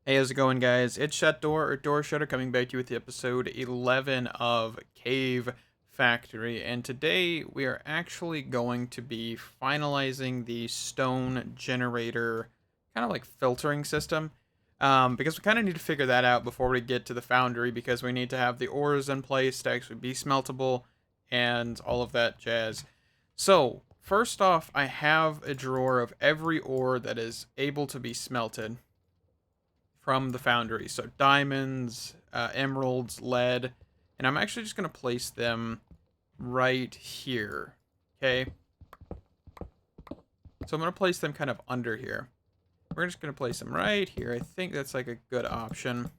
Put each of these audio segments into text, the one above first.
Hey, how's it going, guys? It's Shut Door or Door Shutter coming back to you with the episode 11 of Cave Factory. And today we are actually going to be finalizing the stone generator kind of like filtering system. Because we kind of need to figure that out before we get to the foundry because we need to have the ores in place to actually be smeltable and all of that jazz. So, first off, I have a drawer of every ore that is able to be smelted from the foundry. So diamonds, emeralds, lead, and I'm actually just going to place them right here. Okay. So I'm going to place them kind of under here. We're just going to place them right here. I think that's like a good option.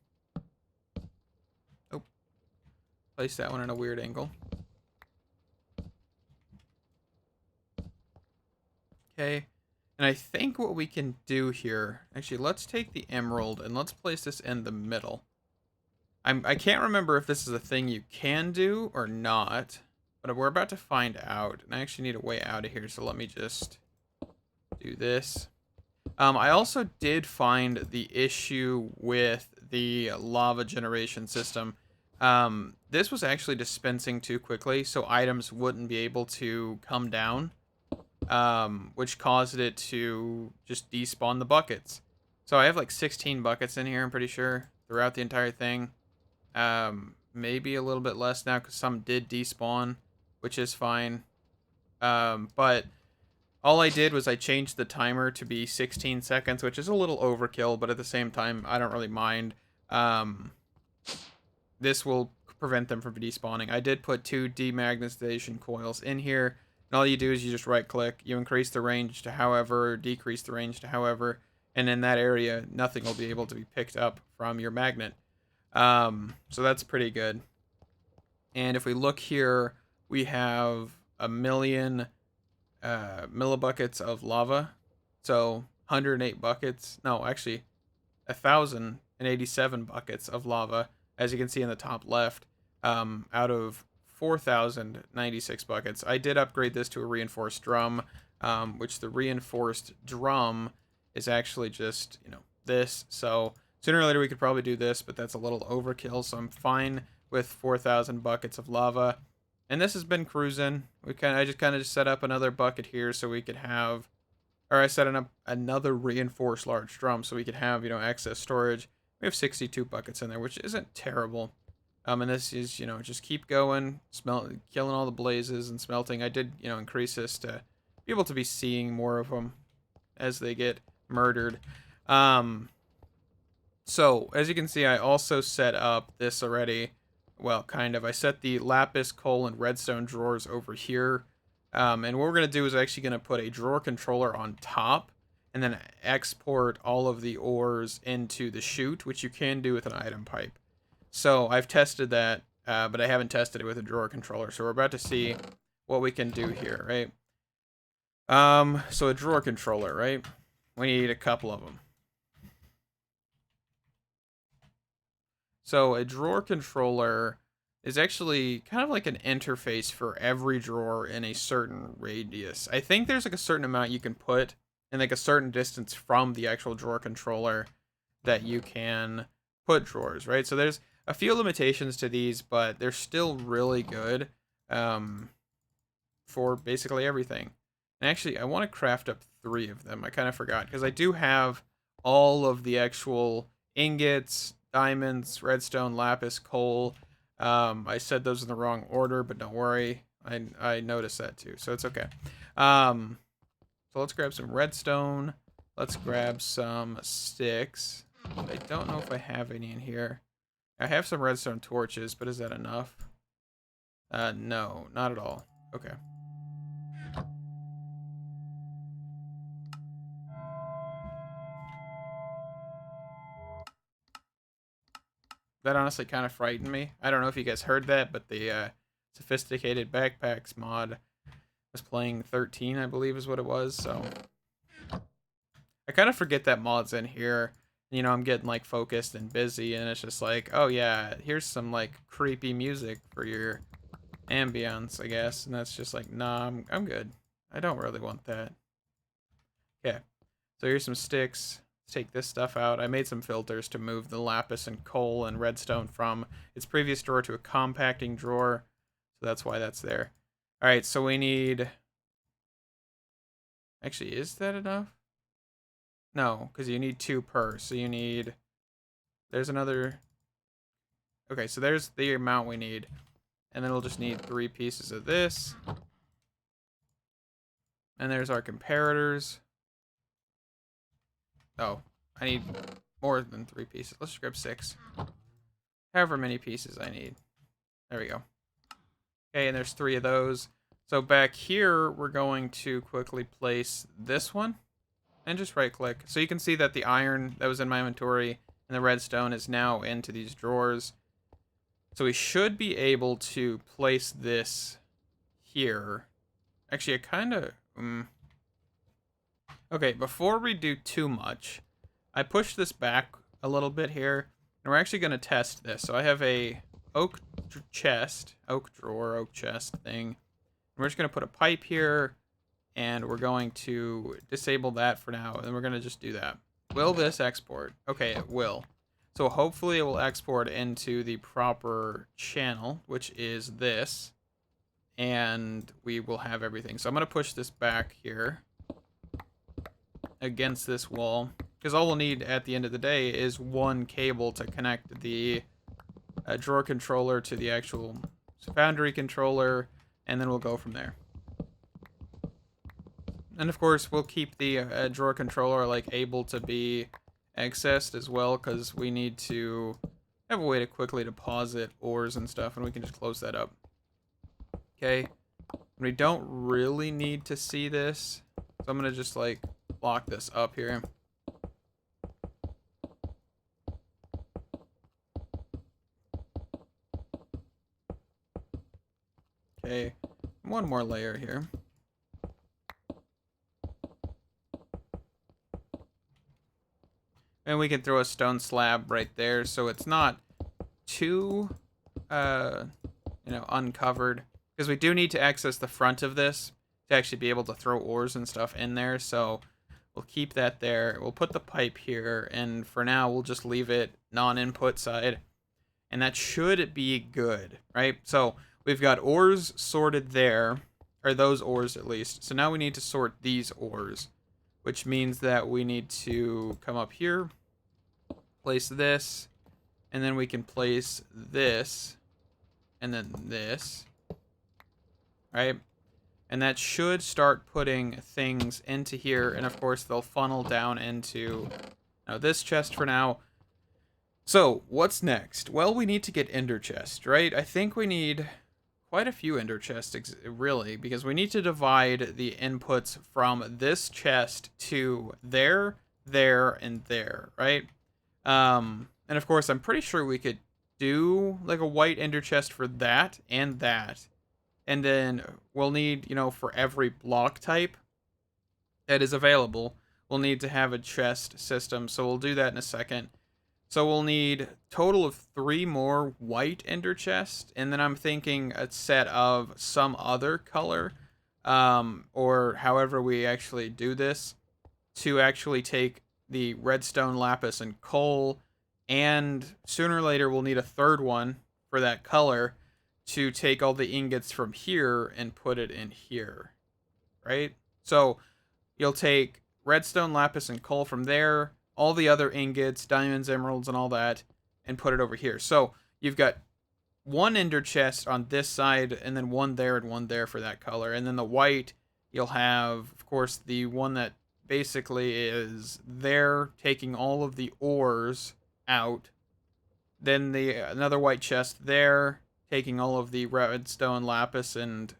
Oh, place that one in a weird angle. Okay. And I think what we can do here, actually, let's take the emerald and let's place this in the middle. I can't remember if this is a thing you can do or not, but we're about to find out. And I actually need a way out of here, so let me just do this. I also did find the issue with the lava generation system. This was actually dispensing too quickly, so items wouldn't be able to come down, which caused it to just despawn the buckets. So I have like 16 buckets in here, I'm pretty sure, throughout the entire thing. Maybe a little bit less now because some did despawn, which is fine. But all I did was I changed the timer to be 16 seconds, which is a little overkill, but at the same time, I don't really mind. This will prevent them from despawning. I did put 2 demagnetization coils in here, and all you do is you just right click, you increase the range to however, decrease the range to however, and in that area, nothing will be able to be picked up from your magnet. So that's pretty good. And if we look here, we have a million millibuckets of lava. So 108 buckets. No, actually, 1,087 buckets of lava, as you can see in the top left, out of 4,096 buckets. I did upgrade this to a reinforced drum, which the reinforced drum is actually just, this. So sooner or later we could probably do this, but that's a little overkill, so I'm fine with 4,000 buckets of lava. And this has been cruising. I just kind of set up another bucket here so we could have, or I set up another reinforced large drum so we could have, excess storage. We have 62 buckets in there, which isn't terrible. And this is, just keep going, killing all the blazes and smelting. I did, increase this to be able to be seeing more of them as they get murdered. So, as you can see, I also set up this already. Well, kind of. I set the lapis, coal, and redstone drawers over here. And what we're going to do is actually going to put a drawer controller on top and then export all of the ores into the chute, which you can do with an item pipe. So, I've tested that, but I haven't tested it with a drawer controller. So, we're about to see what we can do here, right? So a drawer controller, right? We need a couple of them. So a drawer controller is actually kind of like an interface for every drawer in a certain radius. I think there's like a certain amount you can put and like a certain distance from the actual drawer controller that you can put drawers, right? So there's a few limitations to these, but they're still really good for basically everything. And actually, I want to craft up 3 of them. I kind of forgot because I do have all of the actual ingots, diamonds, redstone, lapis, coal. I said those in the wrong order, but don't worry. I noticed that too, so it's okay. So let's grab some redstone. Let's grab some sticks. I don't know if I have any in here. I have some redstone torches, but is that enough? No, not at all. Okay. That honestly kind of frightened me. I don't know if you guys heard that, but the Sophisticated Backpacks mod was playing 13, I believe is what it was, so I kind of forget that mod's in here. I'm getting like focused and busy, and it's just like, oh yeah, here's some like creepy music for your ambience, I guess, and that's just like, nah, I'm good. I don't really want that. Okay, so here's some sticks. Let's take this stuff out. I made some filters to move the lapis and coal and redstone from its previous drawer to a compacting drawer. So that's why that's there. All right, so we need... Actually, is that enough? No, because you need 2 per. So you need... There's another... Okay, so there's the amount we need. And then we'll just need 3 pieces of this. And there's our comparators. Oh, I need more than 3 pieces. Let's just grab 6. However many pieces I need. There we go. Okay, and there's 3 of those. So back here, we're going to quickly place this one. And just right click. So you can see that the iron that was in my inventory and the redstone is now into these drawers. So we should be able to place this here. Actually, I kind of... Okay, before we do too much, I pushed this back a little bit here, and we're actually going to test this. So I have a oak chest thing. And we're just going to put a pipe here, and we're going to disable that for now, and then we're going to just do that. Will this export? Okay, it will. So hopefully it will export into the proper channel, which is this, and we will have everything. So I'm going to push this back here against this wall, because all we'll need at the end of the day is 1 cable to connect the drawer controller to the actual Foundry controller, and then we'll go from there. And of course, we'll keep the drawer controller like able to be accessed as well, because we need to have a way to quickly deposit ores and stuff, and we can just close that up. Okay, we don't really need to see this, so I'm gonna just like lock this up here. Okay, 1 more layer here. And we can throw a stone slab right there, so it's not too, uncovered. Because we do need to access the front of this to actually be able to throw ores and stuff in there, so we'll keep that there. We'll put the pipe here, and for now, we'll just leave it non-input side. And that should be good, right? So we've got ores sorted there, or those ores at least. So now we need to sort these ores, which means that we need to come up here, place this, and then we can place this, and then this, right? And that should start putting things into here, and of course they'll funnel down into this chest for now. So what's next? Well, we need to get ender chest, right? I think we need quite a few ender chests, really, because we need to divide the inputs from this chest to there, and there, right? And of course, I'm pretty sure we could do like a white ender chest for that, and then we'll need, for every block type that is available, we'll need to have a chest system, so we'll do that in a second. So we'll need a total of 3 more white ender chests, and then I'm thinking a set of some other color, or however we actually do this, to actually take the redstone, lapis, and coal, and sooner or later we'll need a 3rd one for that color to take all the ingots from here and put it in here, right? So you'll take redstone, lapis, and coal from there, all the other ingots, diamonds, emeralds, and all that, and put it over here. So you've got 1 ender chest on this side, and then 1 there and 1 there for that color. And then the white, you'll have, of course, the one that basically is there, taking all of the ores out. Then another white chest there, taking all of the redstone, lapis, and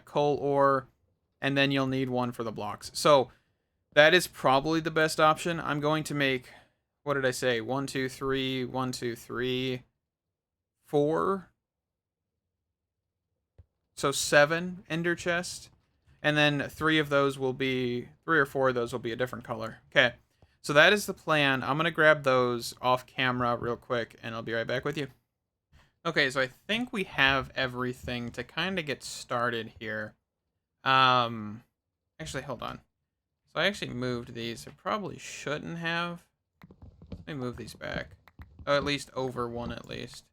coal ore. And then you'll need 1 for the blocks. So that is probably the best option. I'm going to make, what did I say? 1, 2, 3, 1, 2, 3, 4. So 7 ender chests. And then 3 of those will be, 3 or 4 of those will be a different color. Okay. So that is the plan. I'm going to grab those off camera real quick, and I'll be right back with you. Okay, so I think we have everything to kind of get started here. Actually, hold on. So I actually moved these. I probably shouldn't have. Let me move these back. Oh, at least over one at least.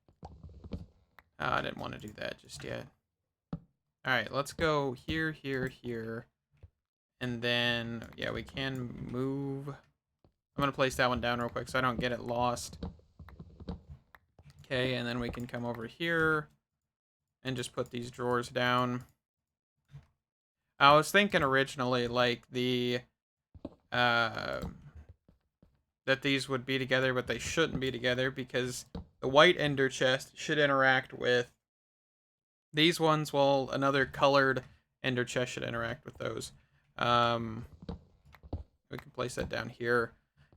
I didn't want to do that just yet. Alright, let's go here, here, here. And then, yeah, we can move. I'm going to place that one down real quick so I don't get it lost. Okay, and then we can come over here and just put these drawers down. I was thinking originally, like, that these would be together, but they shouldn't be together because the white ender chest should interact with these ones, while another colored ender chest should interact with those. We can place that down here,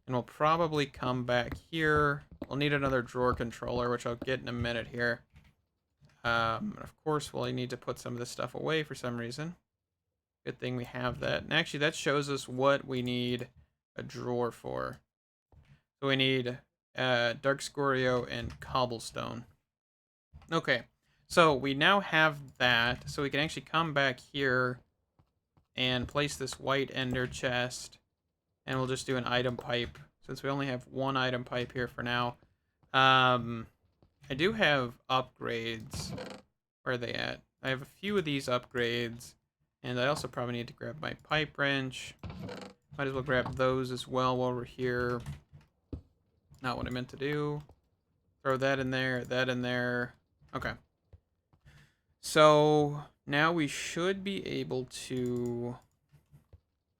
and we'll probably come back here. We'll need another drawer controller, which I'll get in a minute here. Of course, we'll need to put some of this stuff away for some reason. Good thing we have that. And actually, that shows us what we need a drawer for. So we need dark scorio and cobblestone. Okay, so we now have that. So we can actually come back here and place this white ender chest. And we'll just do an item pipe, since we only have one item pipe here for now. I do have upgrades. Where are they at? I have a few of these upgrades. And I also probably need to grab my pipe wrench. Might as well grab those as well while we're here. Not what I meant to do. Throw that in there, that in there. Okay. So now we should be able to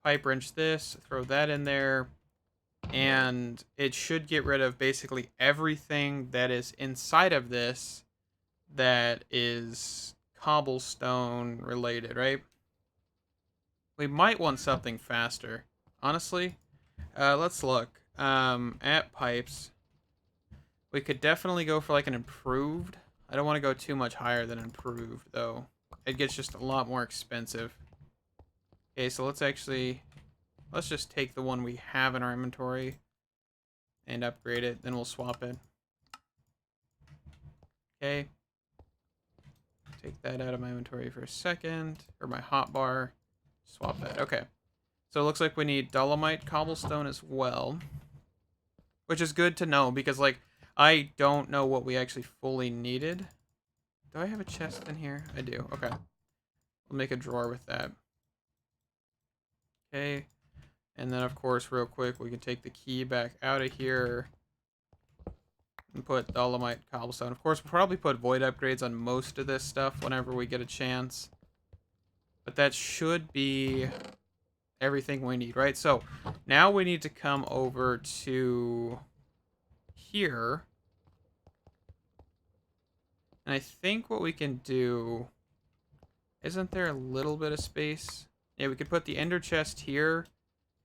pipe wrench this, throw that in there, and it should get rid of basically everything that is inside of this that is cobblestone related, right? We might want something faster, honestly. Let's look at pipes. We could definitely go for like an improved. I don't want to go too much higher than improved, though. It gets just a lot more expensive. Okay, so let's just take the one we have in our inventory and upgrade it, then we'll swap it. Okay. Take that out of my inventory for a second, or my hotbar. Swap that. Okay. So it looks like we need dolomite cobblestone as well, which is good to know because, like, I don't know what we actually fully needed. Do I have a chest in here? I do. Okay. We'll make a drawer with that. Okay. And then, of course, real quick, we can take the key back out of here and put dolomite cobblestone. Of course, we'll probably put void upgrades on most of this stuff whenever we get a chance. But that should be everything we need, right? So now we need to come over to here. And I think what we can do... Isn't there a little bit of space? Yeah, we could put the ender chest here.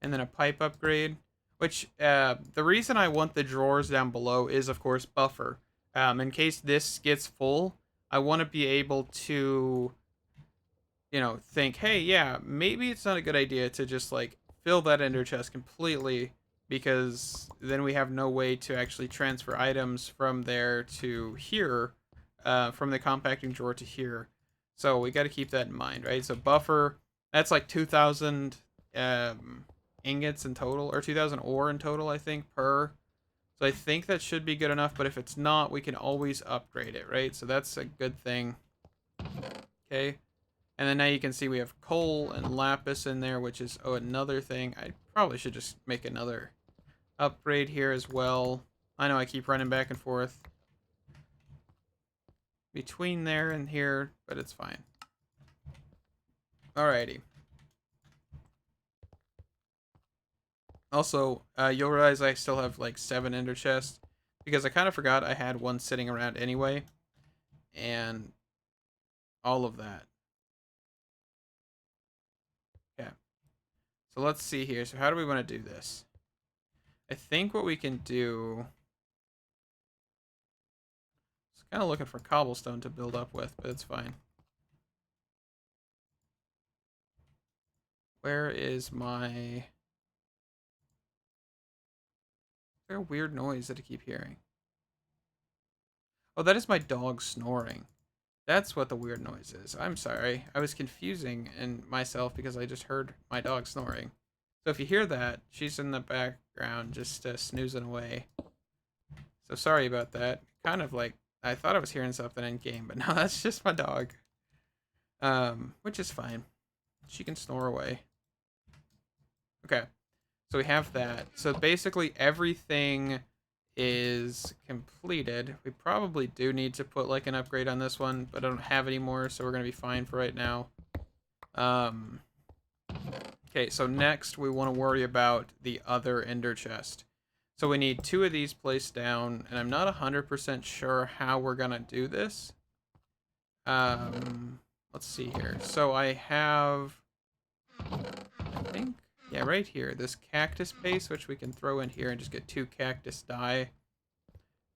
And then a pipe upgrade, which the reason I want the drawers down below is, of course, buffer. In case this gets full, I want to be able to, you know, think, hey, yeah, maybe it's not a good idea to just, like, fill that ender chest completely, because then we have no way to actually transfer items from there to here, from the compacting drawer to here. So we got to keep that in mind, right? So buffer, that's like 2,000... ingots in total, or 2,000 ore in total, I think, per. So I think that should be good enough, but if it's not, we can always upgrade it, right? So that's a good thing. Okay. And then now you can see we have coal and lapis in there, which is, oh, another thing. I probably should just make another upgrade here as well. I know I keep running back and forth between there and here, but it's fine. Alrighty. Also, you'll realize I still have like 7 ender chests because I kind of forgot I had one sitting around anyway. And all of that. Yeah. So let's see here. So how do we want to do this? I think what we can do... It's kind of looking for cobblestone to build up with, but it's fine. Where is my... Is there a weird noise that I keep hearing? Oh, that is my dog snoring. That's what the weird noise is. I'm sorry. I was confusing myself because I just heard my dog snoring. So if you hear that, she's in the back background just snoozing away. So sorry about that. Kind of like, I thought I was hearing something in game, but no, that's just my dog. Which is fine. She can snore away. Okay, so we have that. So basically everything is completed. We probably do need to put like an upgrade on this one, but I don't have any more, so we're gonna be fine for right now. Okay, so next we want to worry about the other ender chest. So we need 2 of these placed down, and I'm not 100% sure how we're gonna do this. Let's see here. So I have, I think, yeah, right here, this cactus paste, which we can throw in here and just get 2 cactus dye.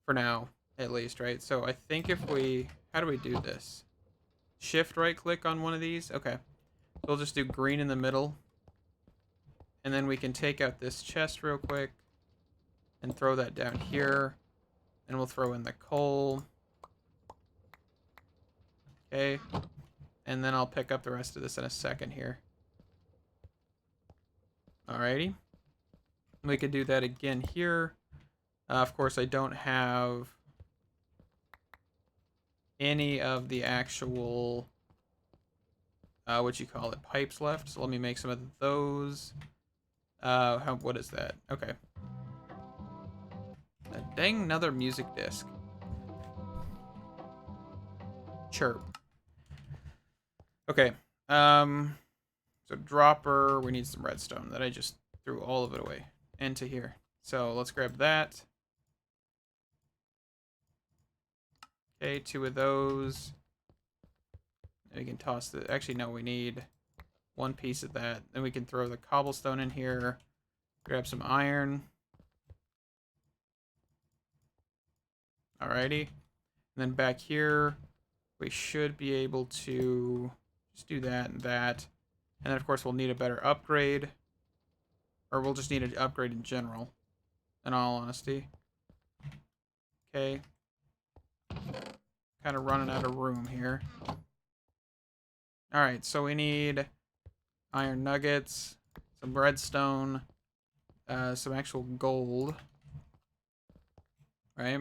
For now, at least, right? So I think if we, how do we do this? Shift right click on one of these? Okay. So we'll just do green in the middle. And then we can take out this chest real quick and throw that down here. And we'll throw in the coal. Okay. And then I'll pick up the rest of this in a second here. Alrighty. We could do that again here. Of course, I don't have any of the actual, what you call it, pipes left. So let me make some of those. What is that? Okay. Dang, another music disc. Chirp. Okay. So dropper, we need some redstone that I just threw all of it away into here. So let's grab that. Okay, 2 of those. We can toss the, actually no, we need 1 piece of that. Then we can throw the cobblestone in here. Grab some iron. Alrighty. And then back here, we should be able to just do that and that. And then of course we'll need a better upgrade. Or we'll just need an upgrade in general, in all honesty. Okay. Kind of running out of room here. Alright, so we need iron nuggets, some redstone, some actual gold. Right?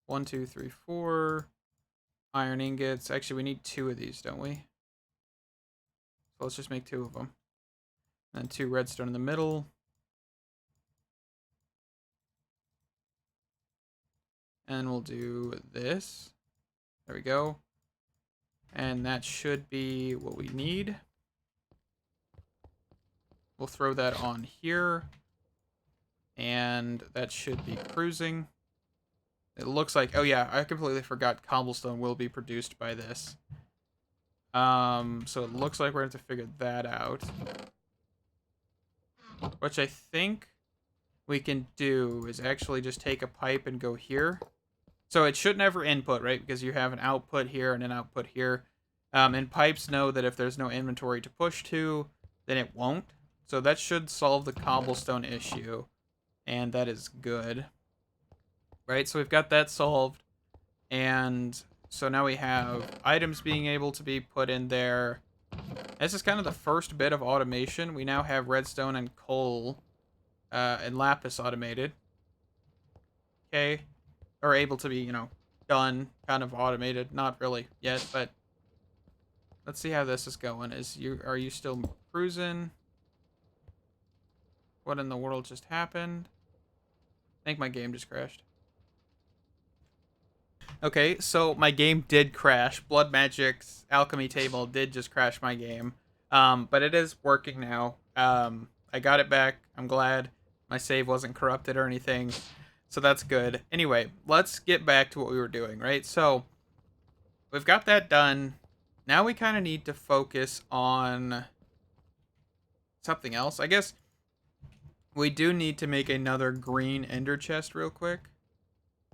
1, 2, 3, 4. Iron ingots. Actually, we need 2 of these, don't we? So let's just make 2 of them. And then 2 redstone in the middle. And we'll do this. There we go. And that should be what we need. We'll throw that on here. And that should be cruising. It looks like, oh yeah, I completely forgot cobblestone will be produced by this. So it looks like we're going to have to figure that out. Which I think we can do is actually just take a pipe and go here. So it should never input, right? Because you have an output here and an output here. And pipes know that if there's no inventory to push to, then it won't. So that should solve the cobblestone issue. And that is good. Right, so we've got that solved. And so now we have items being able to be put in there. This is kind of the first bit of automation. We now have redstone and coal and lapis automated. Okay. Or able to be, you know, done, kind of automated. Not really yet, but let's see how this is going. Are you still cruising? What in the world just happened? I think my game just crashed. Okay, so my game did crash. Blood Magic's alchemy table did just crash my game. But it is working now. I got it back. I'm glad my save wasn't corrupted or anything. So that's good. Anyway, let's get back to what we were doing, right? So we've got that done. Now we kind of need to focus on something else. I guess we do need to make another green ender chest real quick.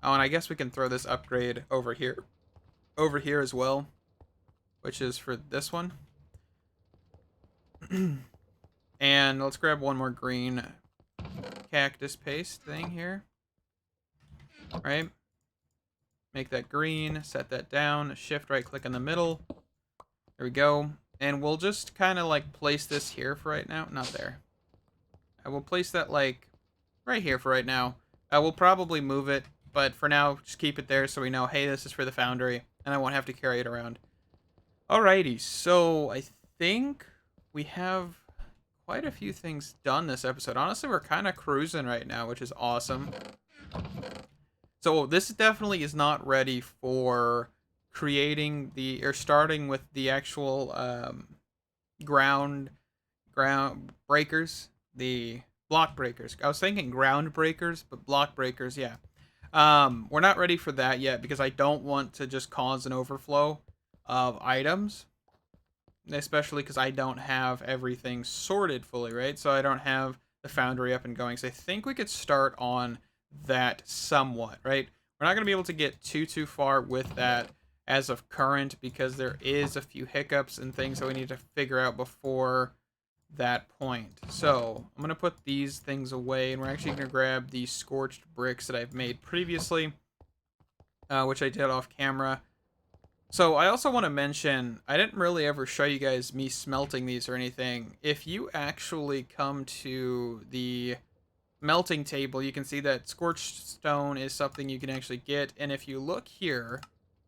Oh, and I guess we can throw this upgrade over here as well, which is for this one. And let's grab one more green cactus paste thing here. Right? Make that green, set that down, shift right click in the middle. There we go. And we'll just kind of like place this here for right now. Not there. I will place that like right here for right now. We'll probably move it, but for now, just keep it there so we know, hey, this is for the Foundry, and I won't have to carry it around. Alrighty, so I think we have quite a few things done this episode. Honestly, we're kind of cruising right now, which is awesome. So this definitely is not ready for creating the, or starting with the actual ground breakers, the block breakers. I was thinking ground breakers, but block breakers, yeah. We're not ready for that yet because I don't want to just cause an overflow of items, especially because I don't have everything sorted fully, right? So I don't have the Foundry up and going. So I think we could start on that somewhat, right? We're not going to be able to get too far with that as of current because there is a few hiccups and things that we need to figure out before that point. So I'm going to put these things away, and we're actually going to grab these scorched bricks that I've made previously, which I did off camera. So I also want to mention, I didn't really ever show you guys me smelting these or anything. If you actually come to the melting table, you can see that scorched stone is something you can actually get. And if you look here,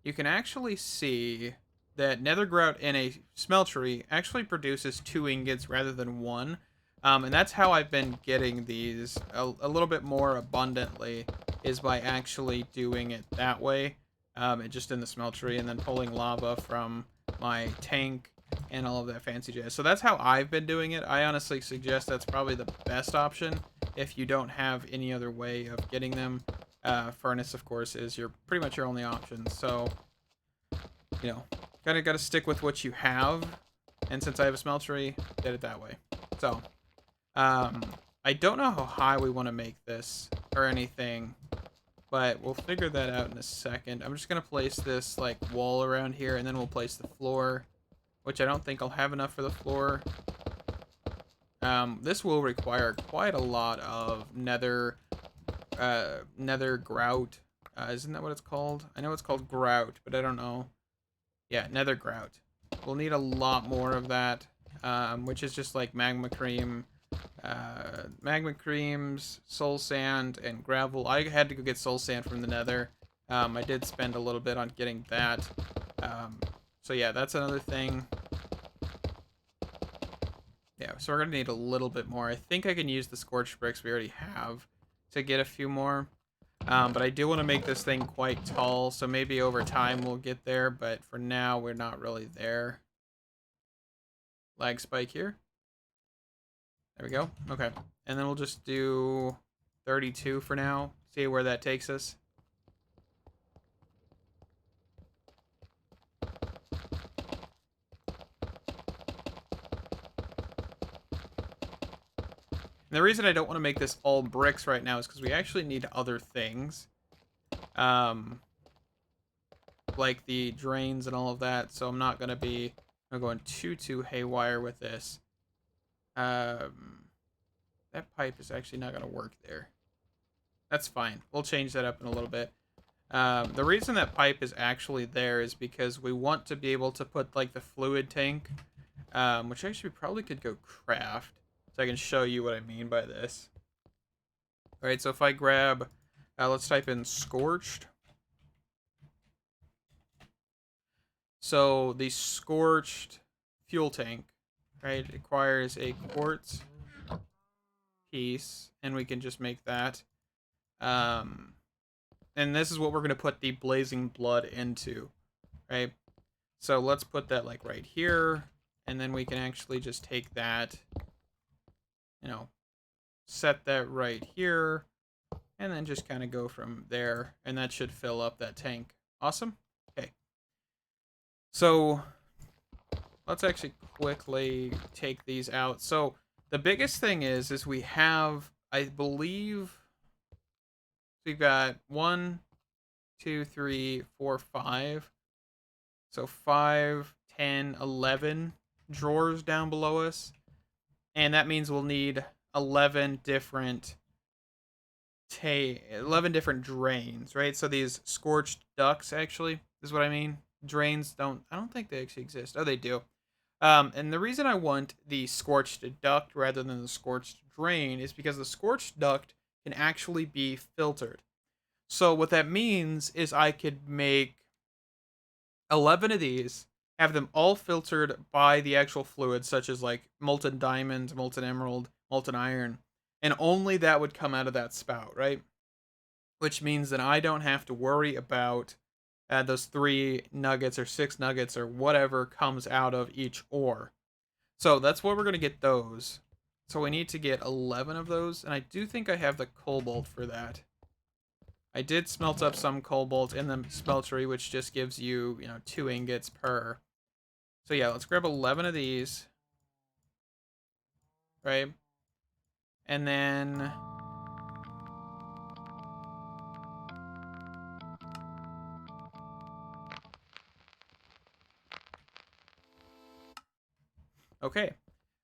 you can actually see that nether grout in a smeltery actually produces 2 ingots rather than 1. And that's how I've been getting these a little bit more abundantly, is by actually doing it that way. Just in the smeltery, and then pulling lava from my tank and all of that fancy jazz. So that's how I've been doing it. I honestly suggest that's probably the best option if you don't have any other way of getting them. Furnace, of course, is pretty much your only option. So, you know, kind of got to stick with what you have. And since I have a smeltery, did it that way. So, I don't know how high we want to make this or anything, but we'll figure that out in a second. I'm just going to place this, like, wall around here, and then we'll place the floor, which I don't think I'll have enough for the floor. This will require quite a lot of nether grout. Isn't that what it's called? I know it's called grout, but I don't know. Yeah, nether grout. We'll need a lot more of that, which is just like magma cream, magma creams, soul sand, and gravel. I had to go get soul sand from the nether. I did spend a little bit on getting that. So yeah, that's another thing. Yeah, so we're gonna need a little bit more. I think I can use the scorched bricks we already have to get a few more. But I do want to make this thing quite tall, so maybe over time we'll get there, but for now we're not really there. Lag spike here. There we go. Okay. And then we'll just do 32 for now. See where that takes us. And the reason I don't want to make this all bricks right now is because we actually need other things. Like the drains and all of that. So I'm not going to be going too haywire with this. That pipe is actually not going to work there. That's fine. We'll change that up in a little bit. The reason that pipe is actually there is because we want to be able to put like the fluid tank, which actually we probably could go craft, so I can show you what I mean by this. All right, so if I grab, let's type in Scorched. So the Scorched fuel tank, right, requires a quartz piece, and we can just make that. And this is what we're going to put the blazing blood into, right? So let's put that like right here, and then we can actually just take that, you know, set that right here, and then just kind of go from there, and that should fill up that tank. Awesome. Okay. So let's actually quickly take these out. So the biggest thing is we have, I believe, we've got 1, 2, 3, 4, 5. So 5, 10, 11 drawers down below us. And that means we'll need 11 different 11 different drains, right? So these scorched ducts actually is what I mean. Drains I don't think they actually exist. Oh, they do. And the reason I want the scorched duct rather than the scorched drain is because the scorched duct can actually be filtered. So what that means is I could make 11 of these, have them all filtered by the actual fluids, such as like molten diamond, molten emerald, molten iron, and only that would come out of that spout, right? Which means that I don't have to worry about those 3 nuggets or 6 nuggets or whatever comes out of each ore. So that's what we're going to get those. So we need to get 11 of those, and I do think I have the cobalt for that. I did smelt up some cobalt in the smeltery, which just gives you, 2 ingots per. So yeah, let's grab 11 of these. Right? And then... Okay.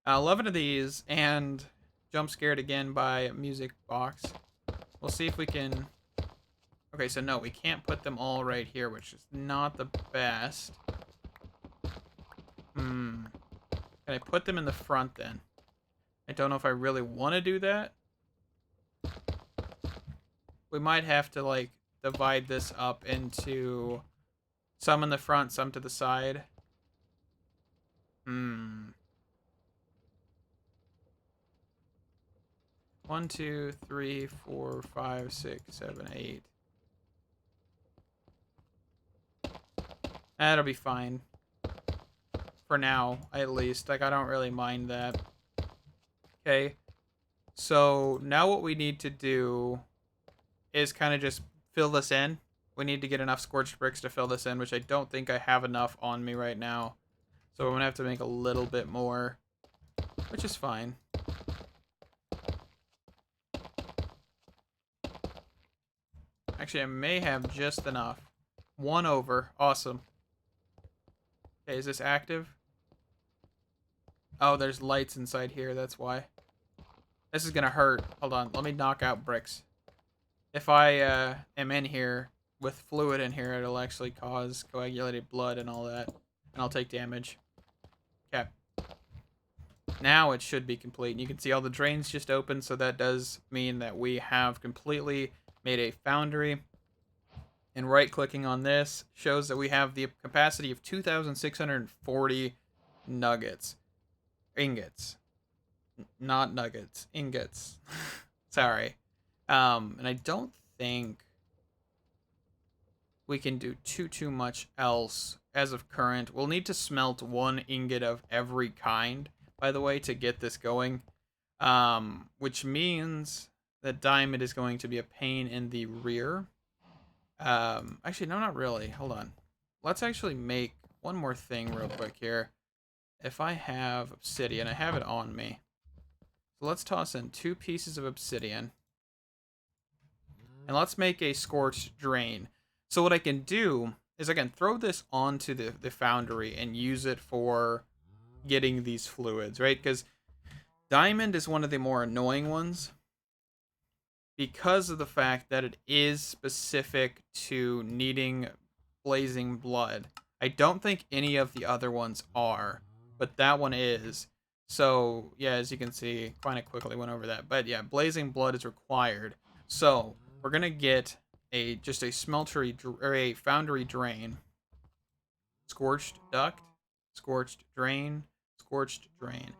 11 of these, and jump scared again by music box. We'll see if we can... Okay, so no, we can't put them all right here, which is not the best. Can I put them in the front then? I don't know if I really want to do that. We might have to, like, divide this up into some in the front, some to the side. 1, 2, 3, 4, 5, 6, 7, 8. That'll be fine. For now, at least. Like, I don't really mind that. Okay. So, now what we need to do is kind of just fill this in. We need to get enough scorched bricks to fill this in, which I don't think I have enough on me right now. So, I'm going to have to make a little bit more, which is fine. Actually, I may have just enough. 1 over. Awesome. Okay, is this active? Oh, there's lights inside here. That's why. This is going to hurt. Hold on. Let me knock out bricks. If I am in here with fluid in here, it'll actually cause coagulated blood and all that. And I'll take damage. Okay. Now it should be complete. And you can see all the drains just open, so that does mean that we have completely made a foundry. And right-clicking on this shows that we have the capacity of 2,640 nuggets. Ingots. Not nuggets. Ingots. Sorry. And I don't think we can do too much else as of current. We'll need to smelt 1 ingot of every kind, by the way, to get this going. Which means that diamond is going to be a pain in the rear. Actually, no, not really. Hold on. Let's actually make one more thing real quick here. If I have obsidian, I have it on me. So let's toss in 2 pieces of obsidian. And let's make a scorched drain. So what I can do is I can throw this onto the foundry and use it for getting these fluids, right? Because diamond is one of the more annoying ones because of the fact that it is specific to needing blazing blood. I don't think any of the other ones are, but that one is. So, yeah, as you can see, kind of quickly went over that. But yeah, blazing blood is required. So, we're going to get just a smeltery, or a foundry drain. Scorched duct, scorched drain, scorched drain.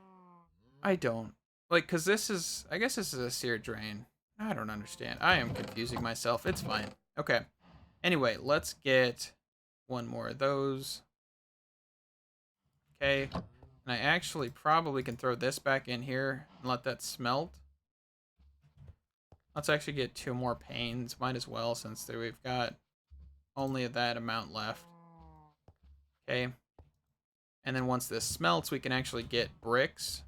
I don't. Like, because this is, I guess this is a seared drain. I don't understand. I am confusing myself. It's fine. Okay. Anyway, let's get 1 more of those. Okay. And I actually probably can throw this back in here and let that smelt. Let's actually get 2 more panes. Might as well, since we've got only that amount left. Okay. And then once this smelts, we can actually get bricks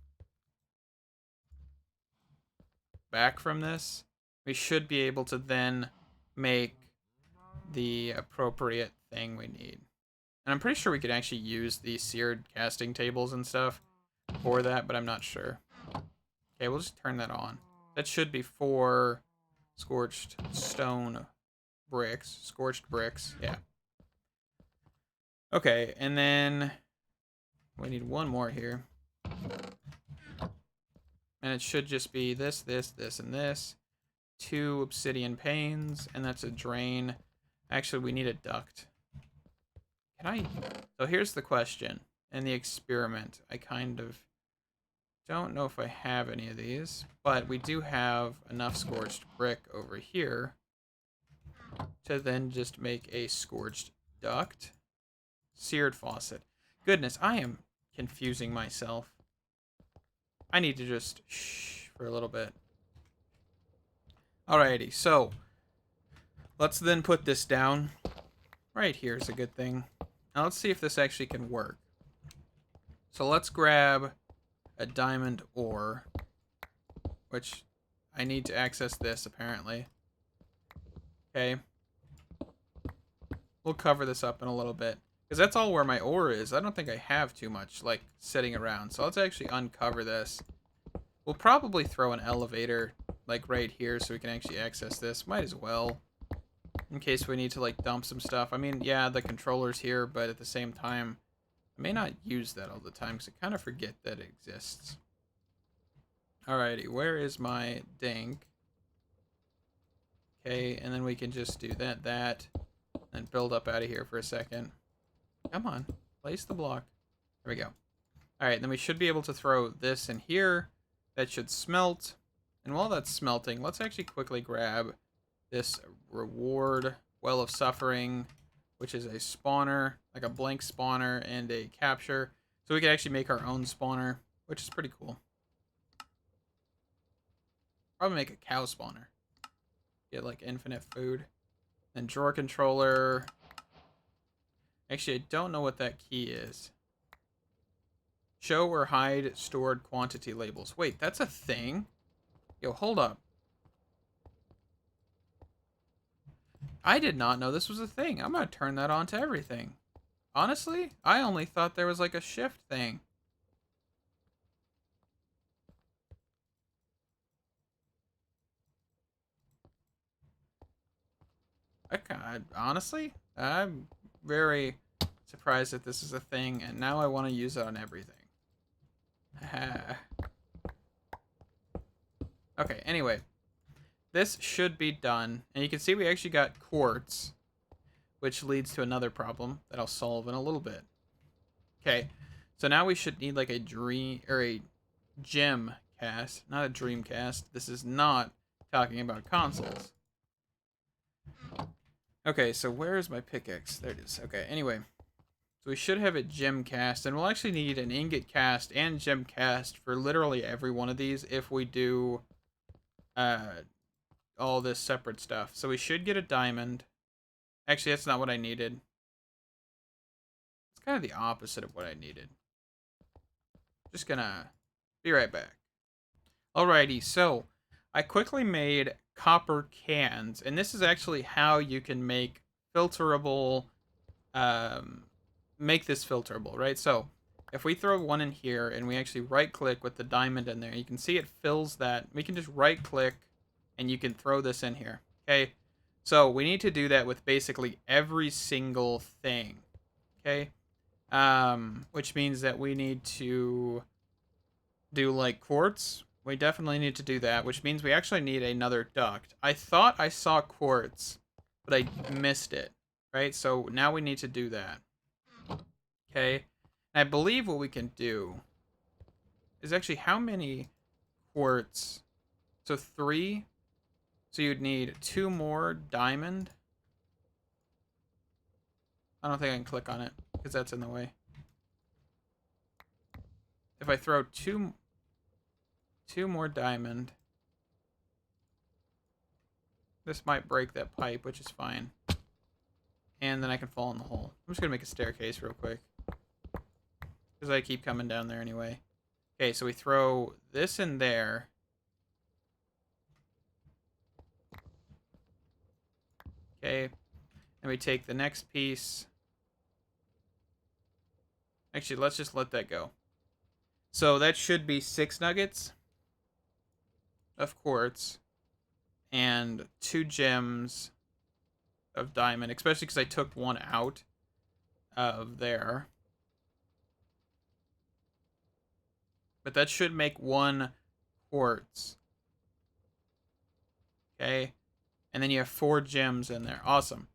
back from this. We should be able to then make the appropriate thing we need. And I'm pretty sure we could actually use the seared casting tables and stuff for that, but I'm not sure. Okay, we'll just turn that on. That should be 4 scorched stone bricks. Scorched bricks, yeah. Okay, and then we need 1 more here. And it should just be this, this, this, and this. 2 obsidian panes, and that's a drain. Actually, we need a duct. Can I? So here's the question. In the experiment, I kind of don't know if I have any of these, but we do have enough scorched brick over here to then just make a scorched duct. Seared faucet. Goodness, I am confusing myself. I need to just shh for a little bit. Alrighty, so let's then put this down. Right here is a good thing. Now let's see if this actually can work. So let's grab a diamond ore, which I need to access this apparently. Okay. We'll cover this up in a little bit, because that's all where my ore is. I don't think I have too much, like, sitting around. So let's actually uncover this. We'll probably throw an elevator, like, right here so we can actually access this. Might as well, in case we need to, like, dump some stuff. I mean, yeah, the controller's here, but at the same time, I may not use that all the time, because I kind of forget that it exists. Alrighty, where is my dink? Okay, and then we can just do that, and build up out of here for a second. Come on, place the block. There we go. Alright, then we should be able to throw this in here. That should smelt. And while that's smelting, let's actually quickly grab this reward, Well of Suffering, which is a spawner, like a blank spawner and a capture. So we can actually make our own spawner, which is pretty cool. Probably make a cow spawner. Get like infinite food. Then drawer controller. Actually, I don't know what that key is. Show or hide stored quantity labels. Wait, that's a thing? Yo, hold up. I did not know this was a thing. I'm gonna turn that on to everything. Honestly, I only thought there was like a shift thing. Honestly, I'm very surprised that this is a thing, and now I want to use it on everything. Okay, anyway. This should be done. And you can see we actually got quartz, which leads to another problem that I'll solve in a little bit. Okay, so now we should need like a gem cast, not a dream cast. This is not talking about consoles. Okay, so where is my pickaxe? There it is. Okay, anyway. So we should have a gem cast, and we'll actually need an ingot cast and gem cast for literally every one of these if we do all this separate stuff. So we should get a diamond. Actually, that's not what I needed. It's kind of the opposite of what I needed. Just gonna be right back. Alrighty, so I quickly made copper cans, and this is actually how you can make filterable, make this filterable, right? So if we throw one in here and we actually right click with the diamond in there, you can see it fills that. We can just right click and you can throw this in here. Okay, so we need to do that with basically every single thing. Okay, which means that we need to do like quartz. We definitely need to do that, which means we actually need another duct. I thought I saw quartz, but I missed it, right? So now we need to do that. Okay, and I believe what we can do is actually how many quartz? So 3. So you'd need 2 more diamond. I don't think I can click on it because that's in the way. If I throw two more diamond, this might break that pipe, which is fine. And then I can fall in the hole. I'm just gonna make a staircase real quick because I keep coming down there anyway. Okay, so we throw this in there. Okay, and we take the next piece. Actually, let's just let that go. So that should be 6 nuggets of quartz and 2 gems of diamond, especially because I took one out of there. But that should make 1 quartz. Okay. And then you have 4 gems in there. Awesome.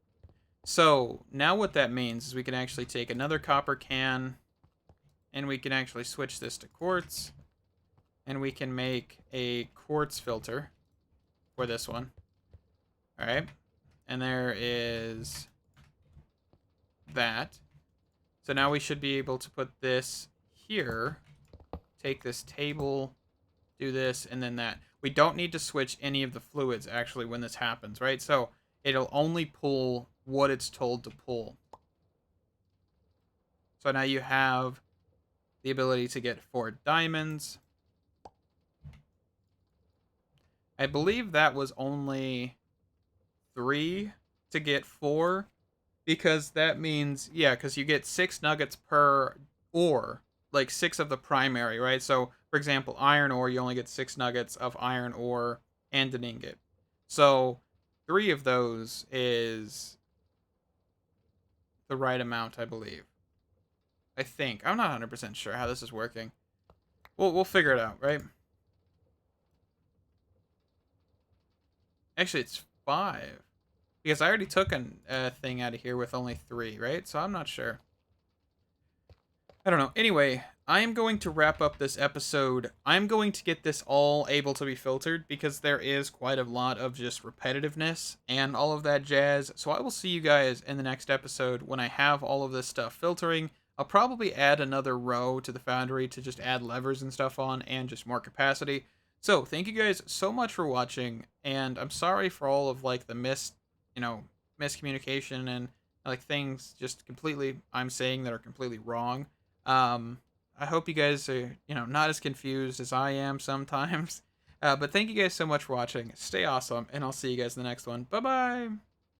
So now what that means is we can actually take another copper can and we can actually switch this to quartz and we can make a quartz filter for this one. All right. And there is that. So now we should be able to put this here, take this table, do this, and then that. We don't need to switch any of the fluids actually when this happens, right? So it'll only pull what it's told to pull. So now you have the ability to get 4 diamonds. I believe that was only 3 to get 4, because that means, yeah, because you get 6 nuggets per ore, like 6 of the primary, right? So, for example, iron ore, you only get 6 nuggets of iron ore and an ingot. So, 3 of those is the right amount, I believe. I think. I'm not 100% sure how this is working. We'll figure it out, right? Actually, it's 5. Because I already took a thing out of here with only 3, right? So I'm not sure. I don't know. Anyway, I am going to wrap up this episode. I'm going to get this all able to be filtered because there is quite a lot of just repetitiveness and all of that jazz. So I will see you guys in the next episode when I have all of this stuff filtering. I'll probably add another row to the Foundry to just add levers and stuff on and just more capacity. So thank you guys so much for watching, and I'm sorry for all of like the miscommunication and like things just completely I'm saying that are completely wrong. I hope you guys are, not as confused as I am sometimes. But thank you guys so much for watching. Stay awesome, and I'll see you guys in the next one. Bye-bye!